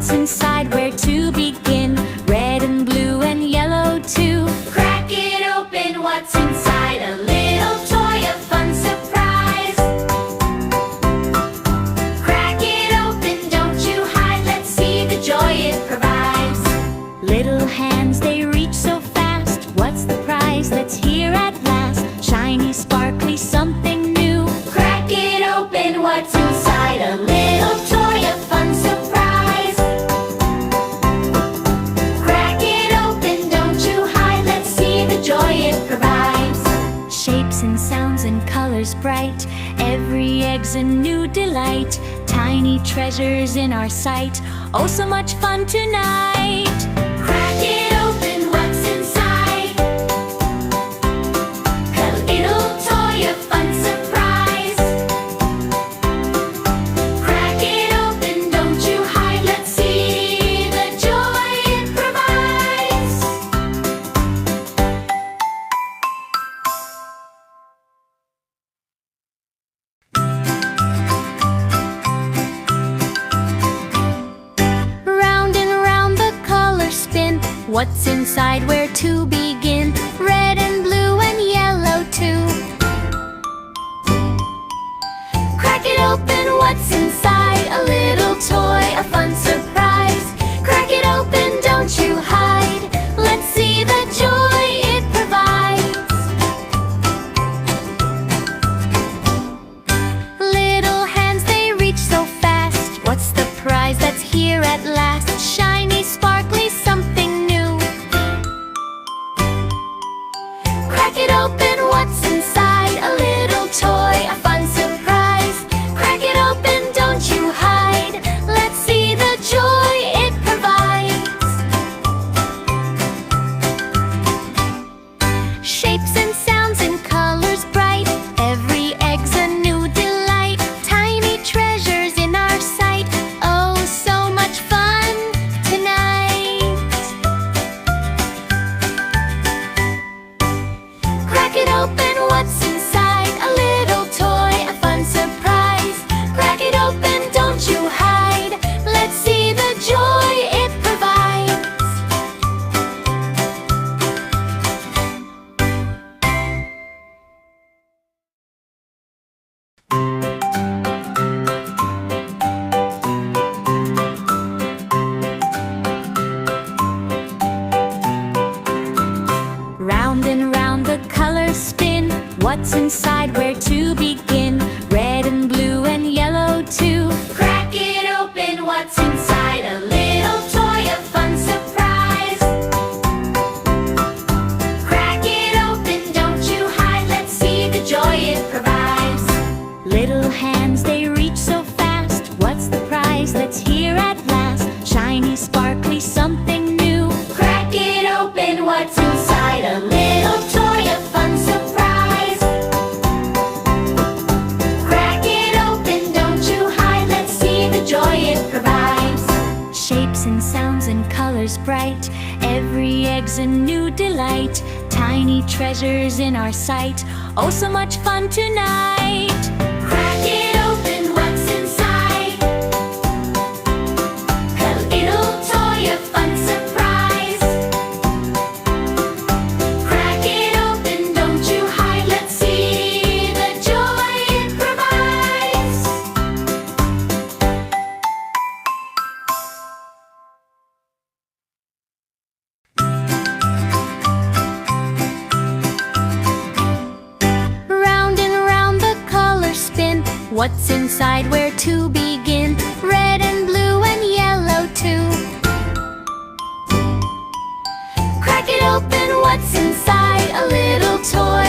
what's inside, where to begin. Red and blue and yellow too. Crack it open, what's inside? A little toy, a fun surprise. Crack it open, don't you hide. Let's see the joy it provides. Little hands, they reach so fast. What's the prize? Let's hear at last. Shiny, sparkly, something new. Crack it open, what's inside? A little toy, a fun surprise. Crack it open, don't you hide. Let's see the joy it provides. Shapes and sounds and colors bright. Every egg's a new delight. Tiny treasures in our sight. Oh, so much fun tonight. Crack it open, what's inside? A little toy, a fun surprise. Crack it open, don't you hide. Let's see the joy it provides. Round and round the colors spin. What's inside, where to begin? Red and blue and yellow too. Crack it open, what's inside? A little toy, a fun surprise. Crack it open, don't you hide. Let's see the joy it provides. Little hands, they reach so fast. What's the prize that's here at last? Shiny, sparkly, something new. Crack it open, what's inside? A little toy, a fun surprise. Crack it open, don't you hide. Let's see the joy it provides. Shapes and sounds and colors bright. Every egg's a new delight. Tiny treasures in our sight. Oh, so much fun tonight. Crack it open, what's inside? A little toy, a fun surprise. Crack it open, don't you hide. Let's see the joy it provides. Round and round the colors spin. What's inside, where to begin? Red and blue and yellow too. Crack it open, what's inside? A little toy, a fun surprise. Crack it open, don't you hide. Let's see the joy it provides. Little hands, they reach so fast. What's the prize? Let's hear at last. Shiny, sparkly, something new. Crack it open, what's inside? A little toy, a fun surprise. Crack it open, don't you hide. Let's see the joy it provides. Shapes and sounds and colors bright. Every egg's a new delight. Tiny treasures in our sight. Oh, so much fun tonight. Crack it open, what's inside? A little toy, a fun surprise. Crack it open, don't you hide. Let's see the joy it provides. Round and round the colors spin. What's inside, where to begin? Red and blue and yellow too. Crack it open, what's inside? A little toy,